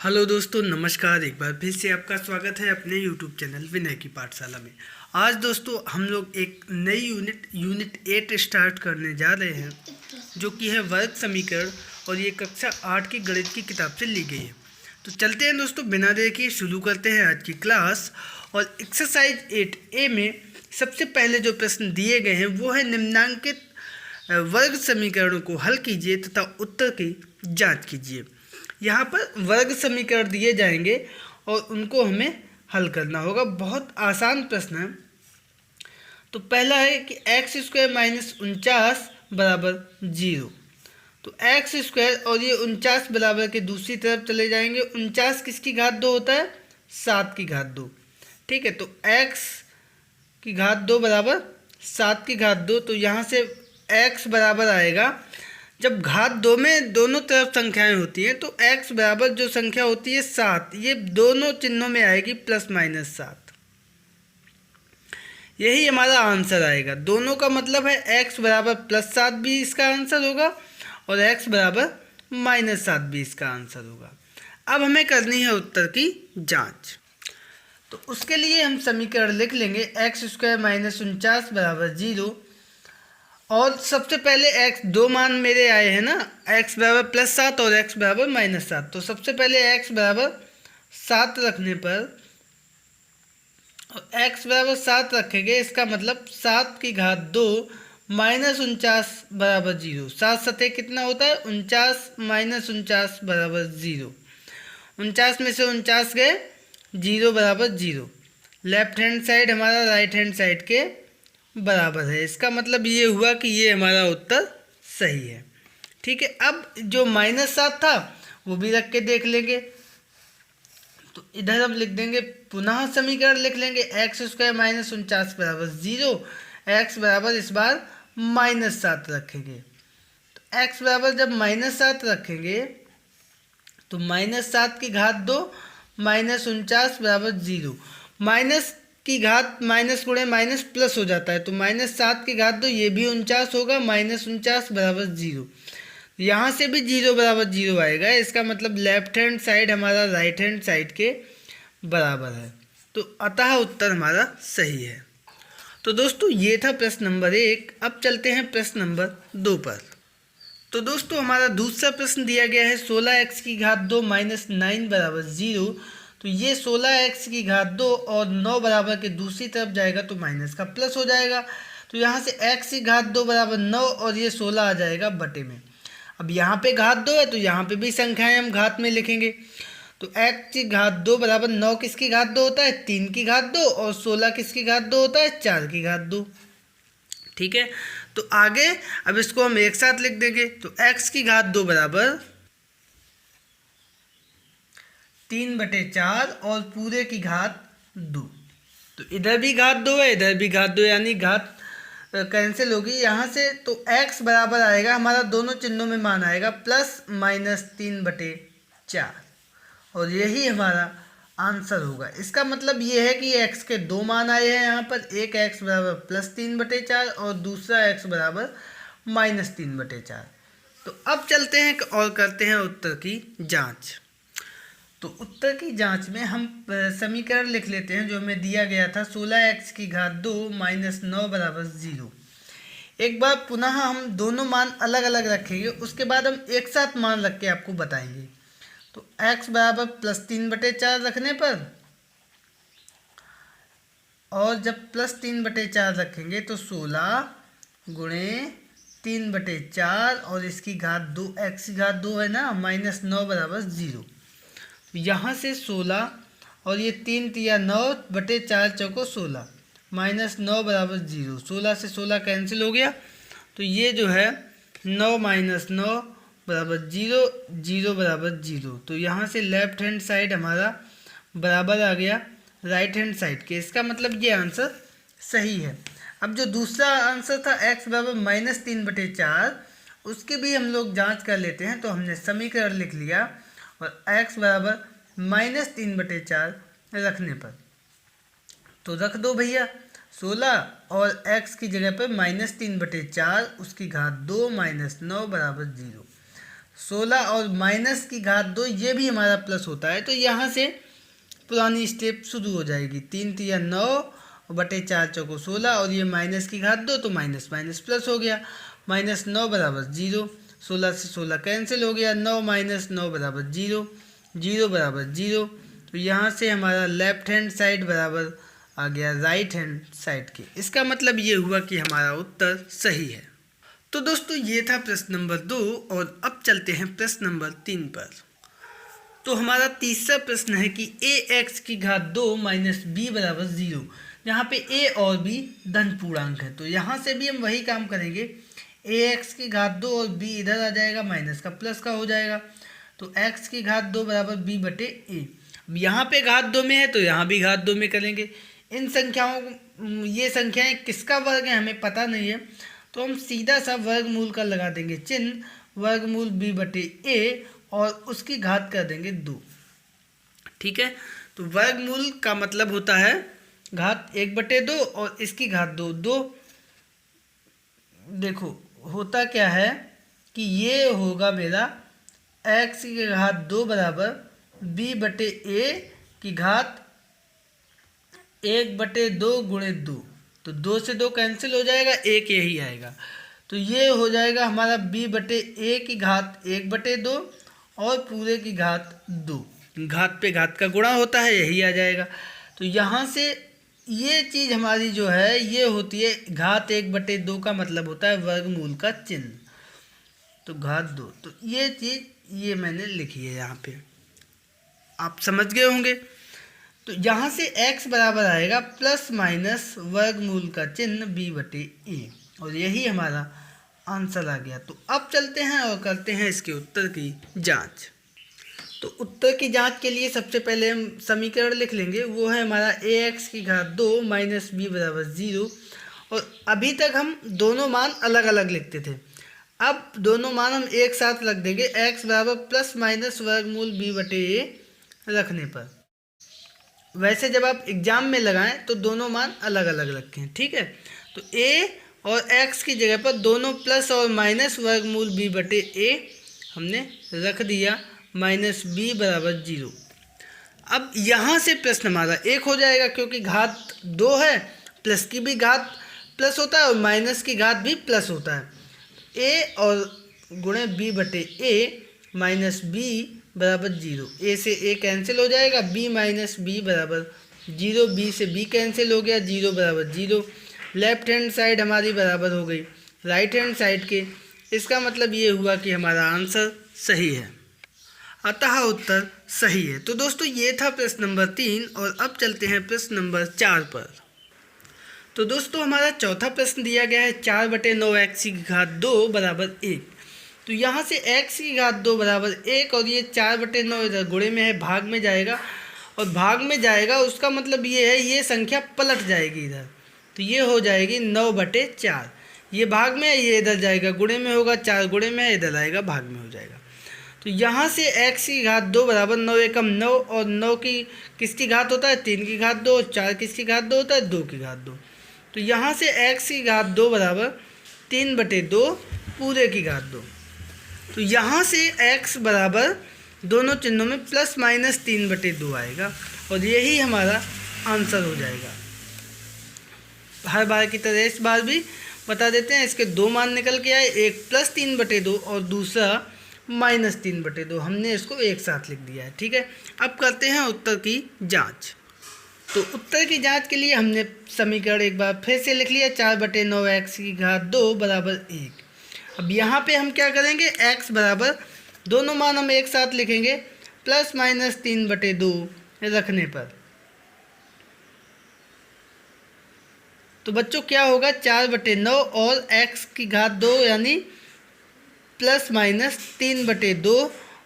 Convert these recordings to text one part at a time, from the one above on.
Hello दोस्तों, नमस्कार। एक बार फिर से आपका स्वागत है अपने यूट्यूब चैनल विनय की पाठशाला में। आज दोस्तों हम लोग एक नई यूनिट 8 स्टार्ट करने जा रहे हैं, जो कि है वर्ग समीकरण, और ये कक्षा 8 की गणित की किताब से ली गई है। तो चलते हैं दोस्तों, बिना देर किए शुरू करते हैं आज की क्लास। और एक्सरसाइज 8A में सबसे पहले जो प्रश्न दिए गए हैं वो है निम्नांकित वर्ग समीकरणों को हल कीजिए तथा उत्तर की जाँच कीजिए। यहाँ पर वर्ग समीकरण दिए जाएंगे और उनको हमें हल करना होगा। बहुत आसान प्रश्न है। तो पहला है कि एक्स स्क्वायर माइनस 49 बराबर 0। तो एक्स स्क्वायर और ये 49 बराबर के दूसरी तरफ चले जाएंगे। 49 किसकी घात 2 होता है? 7 की घात 2। ठीक है, तो एक्स की घात 2 बराबर 7 की घात 2। तो यहाँ से एक्स बराबर आएगा, जब घात 2 में दोनों तरफ संख्याएं होती हैं तो x बराबर जो संख्या होती है 7, ये दोनों चिन्हों में आएगी प्लस माइनस 7। यही हमारा आंसर आएगा। दोनों का मतलब है x बराबर प्लस 7 भी इसका आंसर होगा और x बराबर माइनस 7 भी इसका आंसर होगा। अब हमें करनी है उत्तर की जांच। तो उसके लिए हम समीकरण लिख लेंगे एक्स स्क्वायर माइनस 49 बराबर 0। और सबसे पहले x दो मान मेरे आए हैं ना, x बराबर प्लस 7 और x बराबर माइनस 7। तो सबसे पहले x बराबर 7 रखने पर, और x बराबर 7 रखेंगे, इसका मतलब 7 की घात 2 माइनस 49 बराबर 0। 7 सतह कितना होता है? 49 माइनस 49 बराबर 0। 49 में से 49 गए, 0 बराबर 0। लेफ्ट हैंड साइड हमारा राइट हैंड साइड के बराबर है। इसका मतलब ये हुआ कि ये हमारा उत्तर सही है। ठीक है, अब जो माइनस 7 था वो भी रख के देख लेंगे। तो इधर हम लिख देंगे, पुनः समीकरण लिख लेंगे एक्स स्क्वायर माइनस 49 बराबर 0। एक्स बराबर इस बार माइनस 7 रखेंगे। तो एक्स बराबर जब माइनस 7 रखेंगे तो माइनस 7 की घात 2 माइनस 49 बराबर 0। माइनस की घात माइनस गुणे माइनस प्लस हो जाता है, तो माइनस 7 की घात 2 ये भी 49 होगा, माइनस 49 बराबर 0। यहाँ से भी 0 बराबर 0 आएगा। इसका मतलब लेफ्ट हैंड साइड हमारा राइट हैंड साइड के बराबर है। तो अतः उत्तर हमारा सही है। तो दोस्तों ये था प्रश्न नंबर 1। अब चलते हैं प्रश्न नंबर 2 पर। तो दोस्तों हमारा दूसरा प्रश्न दिया गया है 16x की घात 2 माइनस 9 बराबर 0। तो ये 16x की घात 2 और 9 बराबर के दूसरी तरफ जाएगा तो माइनस का प्लस हो जाएगा। तो यहाँ से x की घात 2 बराबर 9 और ये 16 आ जाएगा बटे में। अब यहाँ पे घात 2 है तो यहाँ पे भी संख्याएं हम घात में लिखेंगे। तो x की घात 2 बराबर 9 किसकी घात 2 होता है? 3 की घात 2। और 16 किसकी घात 2 होता है? 4 की घात 2। ठीक है, तो आगे अब इसको हम एक साथ लिख देंगे। तो x की घात 2 बराबर 3/4 और पूरे की घात 2। तो इधर भी घात 2 है, इधर भी घात 2, यानी घात कैंसिल होगी यहाँ से। तो x बराबर आएगा, हमारा दोनों चिन्हों में मान आएगा प्लस माइनस 3/4, और यही हमारा आंसर होगा। इसका मतलब ये है कि x के दो मान आए हैं यहाँ पर, एक x बराबर प्लस 3/4 और दूसरा x बराबर माइनस 3/4। तो अब चलते हैं और करते हैं उत्तर की जांच। तो उत्तर की जांच में हम समीकरण लिख लेते हैं जो हमें दिया गया था 16x की घात 2 माइनस 9 बराबर 0। एक बार पुनः हम दोनों मान अलग अलग रखेंगे, उसके बाद हम एक साथ मान रख के आपको बताएंगे। तो x बराबर प्लस 3/4 रखने पर, और जब प्लस 3/4 रखेंगे तो 16 गुणे 3/4 और इसकी घात 2, x की घात 2 है ना, माइनस 9 बराबर 0। यहाँ से 16 और ये 3 तिया 9/4 चौको 16 माइनस 9 बराबर 0। 16 से 16 कैंसिल हो गया, तो ये जो है 9 माइनस 9 बराबर 0, 0 बराबर 0। तो यहाँ से लेफ्ट हैंड साइड हमारा बराबर आ गया राइट हैंड साइड के। इसका मतलब ये आंसर सही है। अब जो दूसरा आंसर था x बराबर माइनस 3/4, उसकी भी हम लोग जांच कर लेते हैं। तो हमने समीकरण लिख लिया, और x बराबर माइनस 3/4 रखने पर, तो रख दो भैया 16 और x की जगह पर माइनस 3/4 उसकी घात 2 माइनस 9 बराबर 0। 16 और माइनस की घात 2 ये भी हमारा प्लस होता है। तो यहाँ से पुरानी स्टेप शुरू हो जाएगी। 3 तिया 9 बटे 4 चौको 16 और ये माइनस की घात 2 तो माइनस माइनस प्लस हो गया। -9 बराबर 0, 16 से 16 कैंसिल हो गया। 9 - 9 बराबर 0, 0 बराबर 0। तो यहाँ से हमारा लेफ्ट हैंड साइड बराबर आ गया राइट हैंड साइड के। इसका मतलब ये हुआ कि हमारा उत्तर सही है। तो दोस्तों ये था प्रश्न नंबर 2 और अब चलते हैं प्रश्न नंबर 3 पर। तो हमारा तीसरा प्रश्न है कि ax की घात 2 माइनस b बराबर 0, जहाँ पे a और b धन पूर्णांक है। तो यहाँ से भी हम वही काम करेंगे। ax की घात 2 और b इधर आ जाएगा, माइनस का प्लस का हो जाएगा। तो x की घात 2 बराबर b बटे a। यहाँ पे घात 2 में है तो यहाँ भी घात 2 में करेंगे। इन संख्याओं, ये संख्याएं किसका वर्ग है हमें पता नहीं है, तो हम सीधा सा वर्गमूल का लगा देंगे चिन्ह, वर्गमूल b बटे a और उसकी घात कर देंगे 2। ठीक है, तो वर्गमूल का मतलब होता है घात 1 बटे 2 और इसकी घात 2। 2 देखो होता क्या है कि ये होगा मेरा x की घात 2 बराबर b बटे a की घात 1 बटे 2 गुणे 2। तो 2 से 2 कैंसिल हो जाएगा, एक यही आएगा। तो ये हो जाएगा हमारा b बटे a की घात 1 बटे 2 और पूरे की घात 2। घात पे घात का गुणा होता है, यही आ जाएगा। तो यहाँ से ये चीज़ हमारी जो है ये होती है घात 1 बटे 2 का मतलब होता है वर्गमूल का चिन्ह। तो घात 2, तो ये चीज़ ये मैंने लिखी है यहाँ पे, आप समझ गए होंगे। तो यहाँ से x बराबर आएगा प्लस माइनस वर्गमूल का चिन्ह b बटे a और यही हमारा आंसर आ गया। तो अब चलते हैं और करते हैं इसके उत्तर की जांच। तो उत्तर की जांच के लिए सबसे पहले हम समीकरण लिख लेंगे, वो है हमारा ax की घात 2 माइनस b बराबर 0। और अभी तक हम दोनों मान अलग अलग लिखते थे, अब दोनों मान हम एक साथ रख देंगे। x बराबर प्लस माइनस वर्गमूल b बटे a रखने पर, वैसे जब आप एग्जाम में लगाएं तो दोनों मान अलग अलग रखें। ठीक है, तो a और x की जगह पर दोनों प्लस और माइनस वर्गमूल b बटे a हमने रख दिया, माइनस b बराबर 0। अब यहाँ से प्रश्न हमारा एक हो जाएगा क्योंकि घात 2 है, प्लस की भी घात प्लस होता है और माइनस की घात भी प्लस होता है। a और गुणे b बटे a माइनस b बराबर 0। a से a कैंसिल हो जाएगा, b माइनस b बराबर 0, b से b कैंसिल हो गया, 0 बराबर 0। लेफ्ट हैंड साइड हमारी बराबर हो गई राइट हैंड साइड के। इसका मतलब ये हुआ कि हमारा आंसर सही है, अतः उत्तर सही है। तो दोस्तों ये था प्रश्न नंबर 3 और अब चलते हैं प्रश्न नंबर 4 पर। तो दोस्तों हमारा चौथा प्रश्न दिया गया है 4 बटे 9 x की घात 2 बराबर 1। तो यहाँ से x की घात 2 बराबर 1 और ये 4 बटे 9 इधर गुणे में है, भाग में जाएगा और भाग में जाएगा उसका मतलब ये है ये संख्या पलट जाएगी इधर, तो ये हो जाएगी 9 बटे 4। ये भाग में है, ये इधर जाएगा गुणे में होगा, 4 गुणे में है, इधर आएगा भाग में हो जाएगा। तो यहाँ से x की घात 2 बराबर 9 एकम 9 और 9 की किसकी घात होता है 3 की घात 2, 4 किसकी घात 2 होता है 2 की घात 2। तो यहाँ से x की घात 2 बराबर 3 बटे 2 पूरे की घात 2। तो यहाँ से x बराबर दोनों चिन्हों में प्लस माइनस 3 बटे 2 आएगा और यही हमारा आंसर हो जाएगा। हर बार की तरह इस बार भी बता देते हैं, इसके दो मान निकल के आए, एक प्लस 3 बटे 2 और दूसरा माइनस 3 बटे 2। हमने इसको एक साथ लिख दिया है। ठीक है, अब करते हैं उत्तर की जांच। तो उत्तर की जांच के लिए हमने समीकरण एक बार फिर से लिख लिया, 4 बटे 9 x की घात 2 बराबर 1। अब यहाँ पे हम क्या करेंगे, x बराबर दोनों मान हम एक साथ लिखेंगे प्लस माइनस 3 बटे 2 रखने पर। तो बच्चों क्या होगा, 4 बटे 9 और x की घात 2 यानी प्लस माइनस 3 बटे 2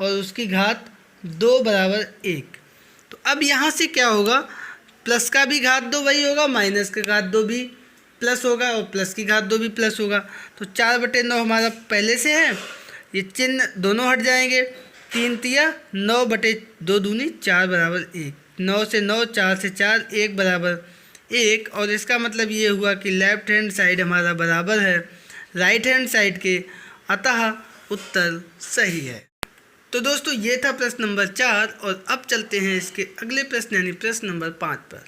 और उसकी घात 2 बराबर 1। तो अब यहाँ से क्या होगा, प्लस का भी घात 2 वही होगा, माइनस का घात 2 भी प्लस होगा और प्लस की घात 2 भी प्लस होगा। तो 4 बटे 9 हमारा पहले से है, ये चिन्ह दोनों हट जाएंगे, 3 तिया 9 बटे 2 दूनी 4 बराबर 1। 9 से 9, 4 से 4, 1 बराबर 1 और इसका मतलब ये हुआ कि लेफ्ट हैंड साइड हमारा बराबर है राइट हैंड साइड के, अतः उत्तर सही है। तो दोस्तों ये था प्रश्न नंबर 4 और अब चलते हैं इसके अगले प्रश्न यानी प्रश्न नंबर 5 पर।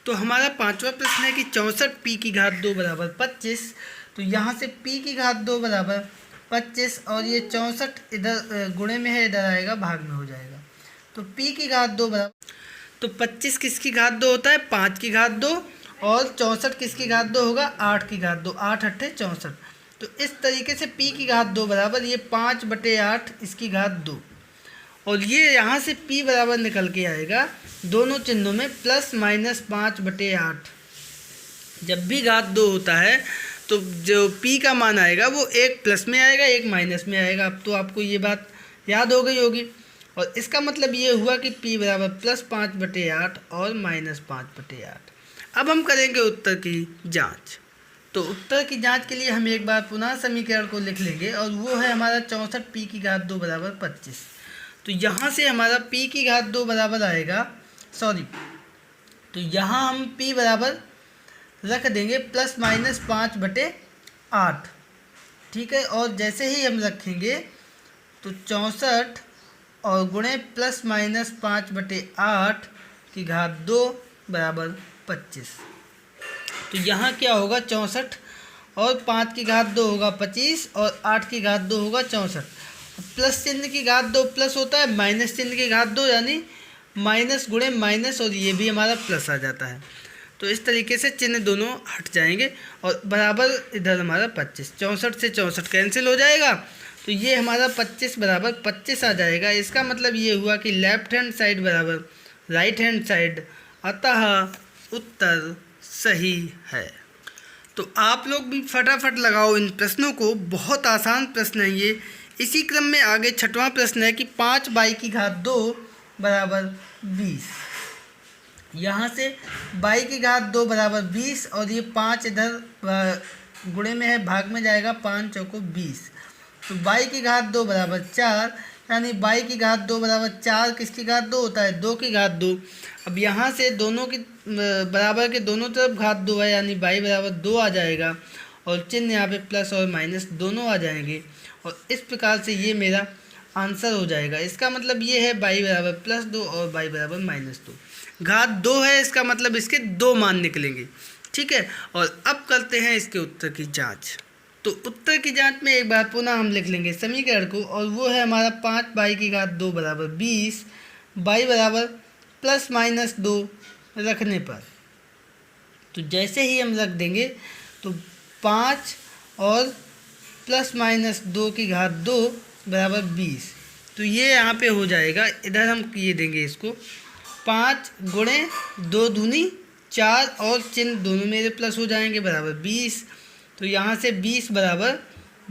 तो हमारा 5वां प्रश्न है कि 64 पी की घात 2 बराबर 25। तो यहाँ से पी की घात 2 बराबर 25 और ये 64 इधर गुणे में है, इधर आएगा भाग में हो जाएगा। तो पी की घात 2 बराबर, तो 25 किसकी घात 2 होता है? 5 की घात 2 और 64 किसकी घात 2 होगा? 8 की घात 2, 8 अट्ठे 64। तो इस तरीके से p की घात 2 बराबर ये 5/8 इसकी घात 2 और ये यहाँ से p बराबर निकल के आएगा दोनों चिन्हों में +-5/8। जब भी घात 2 होता है तो जो p का मान आएगा वो एक प्लस में आएगा एक माइनस में आएगा। अब तो आपको ये बात याद हो गई होगी और इसका मतलब ये हुआ कि p बराबर +5/8 और -5/8। अब हम करेंगे उत्तर की जांच। तो उत्तर की जांच के लिए हम एक बार पुनः समीकरण को लिख लेंगे और वो है हमारा 64 पी की घात 2 बराबर 25। तो यहाँ से हमारा p की घात 2 बराबर आएगा, तो यहाँ हम p बराबर रख देंगे +-5/8, ठीक है। और जैसे ही हम रखेंगे तो 64 और गुणे +-5/8 की घात 2 बराबर 25। तो यहाँ क्या होगा? 64 और 5 की घात 2 होगा 25 और 8 की घात 2 होगा 64। प्लस चिन्ह की घात 2 प्लस होता है, माइनस चिन्ह की घात 2 यानी माइनस गुणे माइनस और ये भी हमारा प्लस आ जाता है। तो इस तरीके से चिन्ह दोनों हट जाएंगे और बराबर इधर हमारा 25, 64 से 64 कैंसिल हो जाएगा तो ये हमारा 25 बराबर 25 आ जाएगा। इसका मतलब ये हुआ कि लेफ्ट हैंड साइड बराबर राइट हैंड साइड, अतः उत्तर सही है। तो आप लोग भी फटाफट लगाओ इन प्रश्नों को, बहुत आसान प्रश्न है ये। इसी क्रम में आगे 6वां प्रश्न है कि 5 की घात 2 बराबर 20। यहाँ से बाई की घात 2 बराबर 20 और ये 5 इधर गुणे में है, भाग में जाएगा, 5 चौको 20। तो बाई की घात 2 बराबर 4 यानी बाई की घात 2 बराबर 4 किसकी घात 2 होता है? 2 की घात 2। अब यहाँ से दोनों की बराबर के दोनों तरफ घात 2 है यानी बाई बराबर 2 आ जाएगा और चिन्ह यहाँ पे प्लस और माइनस दोनों आ जाएंगे और इस प्रकार से ये मेरा आंसर हो जाएगा। इसका मतलब ये है बाई बराबर +2 और बाई बराबर -2। घात 2 है, इसका मतलब इसके 2 मान निकलेंगे, ठीक है। और अब करते हैं इसके उत्तर की जांच। तो उत्तर की जांच में एक बार पुनः हम लिख लेंगे समीकरण को और वो है हमारा 5 की घात 2 बराबर 20, बाई बराबर +-2 रखने पर। तो जैसे ही हम रख देंगे तो 5 और +-2 की घात 2 बराबर 20। तो ये यहाँ पे हो जाएगा, इधर हम ये देंगे इसको 5 गुणे 2 दूनी 4 और चिन्ह दोनों मेरे प्लस हो जाएंगे बराबर 20। तो यहाँ से 20 बराबर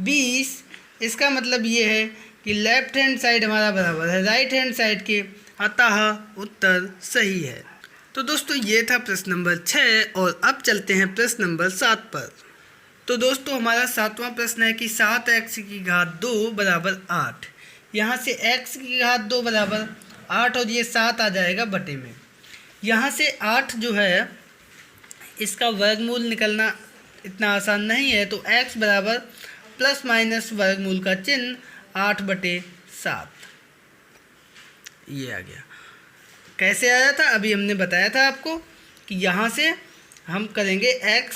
20, इसका मतलब ये है कि लेफ्ट हैंड साइड हमारा बराबर है राइट हैंड साइड के, अतः उत्तर सही है। तो दोस्तों ये था प्रश्न नंबर 6 और अब चलते हैं प्रश्न नंबर 7 पर। तो दोस्तों हमारा 7वां प्रश्न है कि 7x की घात 2 बराबर 8। यहाँ से x की घात 2 बराबर 8 और ये 7 आ जाएगा बटे में। यहाँ से 8 जो है इसका वर्गमूल निकलना इतना आसान नहीं है, तो x बराबर ± वर्गमूल का चिन्ह 8/7 ये आ गया। कैसे आया था अभी हमने बताया था आपको कि यहाँ से हम करेंगे x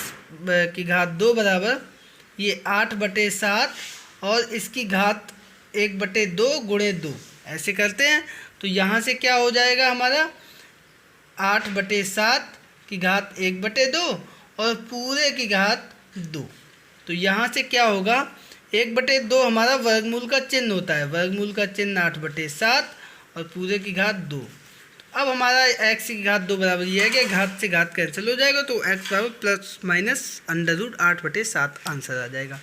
की घात 2 बराबर ये 8/7 और इसकी घात 1/2 गुणे 2 ऐसे करते हैं। तो यहाँ से क्या हो जाएगा हमारा 8/7 की घात 1/2 और पूरे की घात 2। तो यहाँ से क्या होगा 1/2 हमारा वर्गमूल का चिन्ह होता है, वर्गमूल का चिन्ह 8/7 और पूरे की घात 2। अब हमारा x की घात 2 बराबर ये है कि घात से घात कैंसिल हो जाएगा तो x बराबर ±√8/7 आंसर आ जाएगा।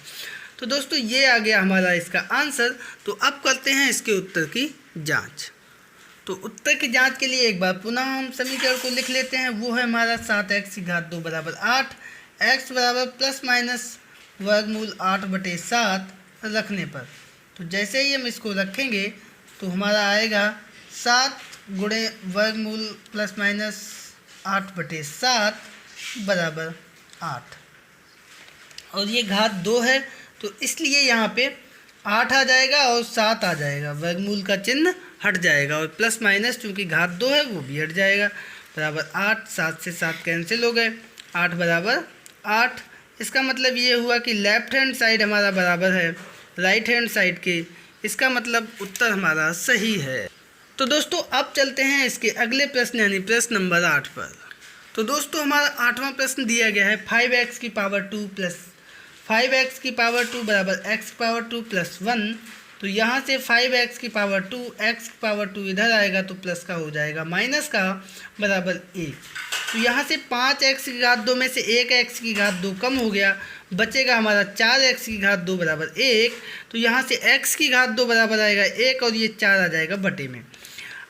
तो दोस्तों ये आ गया हमारा इसका आंसर। तो अब करते हैं इसके उत्तर की जांच। तो उत्तर की जांच के लिए एक बार पुनः हम समीकरण को लिख लेते हैं। वो है हमारा 7x की घात 2 बराबर 8, x बराबर ± वर्गमूल 8/7 रखने पर। तो जैसे ही हम इसको रखेंगे तो हमारा आएगा 7 गुणे वर्गमूल ±8/7 बराबर 8 और ये घात 2 है तो इसलिए यहाँ पे 8 आ जाएगा और 7 आ जाएगा, वर्गमूल का चिन्ह हट जाएगा और प्लस माइनस चूँकि घात 2 है वो भी हट जाएगा, बराबर 8। 7 से 7 कैंसिल हो गए, 8 बराबर 8। इसका मतलब ये हुआ कि लेफ्ट हैंड साइड हमारा बराबर है राइट हैंड साइड के, इसका मतलब उत्तर हमारा सही है। तो दोस्तों अब चलते हैं इसके अगले प्रश्न यानी प्रश्न नंबर 8 पर। तो दोस्तों हमारा 8वां प्रश्न दिया गया है 5x की पावर 2 प्लस 5x की पावर 2 बराबर x की पावर 2 प्लस 1। तो यहाँ से 5x की पावर 2 x की पावर 2 इधर आएगा तो प्लस का हो जाएगा माइनस का बराबर 1। तो यहाँ से 5x की घात 2 में से 1x की घात 2 कम हो गया, बचेगा हमारा 4x की घात 2 बराबर 1। तो यहाँ से x की घात 2 बराबर आएगा 1 और ये 4 आ जाएगा बटे में।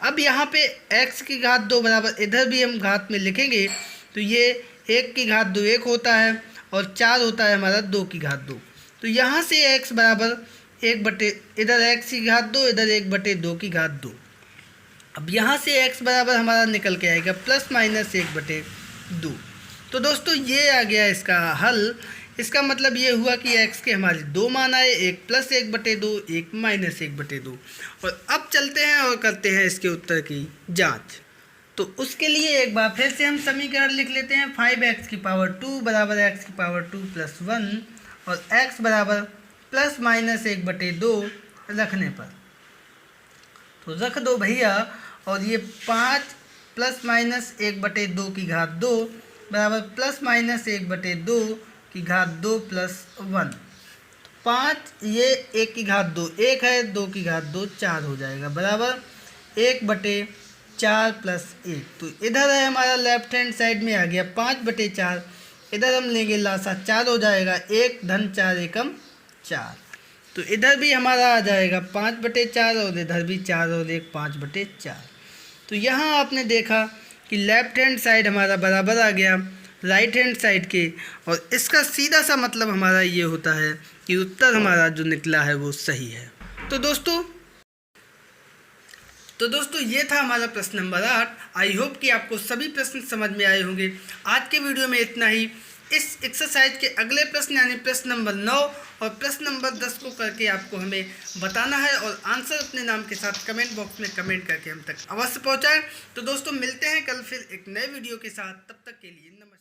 अब यहाँ पे x की घात 2 बराबर इधर भी हम घात में लिखेंगे तो ये 1 की घात 2 1 होता है और 4 होता है हमारा 2 की घात 2। तो यहाँ से x बराबर 1 बटे इधर x की घात 2 इधर 1 बटे 2 की घात 2। अब यहाँ से x बराबर हमारा निकल के आएगा प्लस माइनस 1 बटे 2। तो दोस्तों ये आ गया इसका हल। इसका मतलब ये हुआ कि x के हमारे 2 मान आए, 1 प्लस 1 बटे 2, 1 माइनस 1 बटे 2। और अब चलते हैं और करते हैं इसके उत्तर की जांच। तो उसके लिए एक बार फिर से हम समीकरण लिख लेते हैं 5x की पावर 2 बराबर x की पावर 2 प्लस 1 और x बराबर प्लस माइनस 1 बटे 2 रखने पर। तो रख दो भैया, और ये 5 प्लस माइनस 1 बटे 2 की घात 2 बराबर प्लस माइनस 1 बटे 2 की घात 2 प्लस 1। 5 ये 1 की घात 2 1 है, 2 की घात 2 4 हो जाएगा बराबर 1 बटे 4 प्लस 1। तो इधर है हमारा लेफ्ट हैंड साइड में आ गया 5 बटे 4, इधर हम लेंगे लासा 4 हो जाएगा 1 धन 4 एकम 4। तो इधर भी हमारा आ जाएगा 5 बटे 4 और इधर भी 4 और 1 5 बटे 4। तो यहाँ आपने देखा कि लेफ्ट हैंड साइड हमारा बराबर आ गया राइट हैंड साइड के, और इसका सीधा सा मतलब हमारा ये होता है कि उत्तर हमारा जो निकला है वो सही है। तो दोस्तों ये था हमारा प्रश्न नंबर 8। आई होप कि आपको सभी प्रश्न समझ में आए होंगे। आज के वीडियो में इतना ही। इस एक्सरसाइज के अगले प्रश्न यानी प्रश्न नंबर 9 और प्रश्न नंबर 10 को करके आपको हमें बताना है और आंसर अपने नाम के साथ कमेंट बॉक्स में कमेंट करके हम तक अवश्य पहुंचाएं। तो दोस्तों मिलते हैं कल फिर एक नए वीडियो के साथ, तब तक के लिए नमस्कार।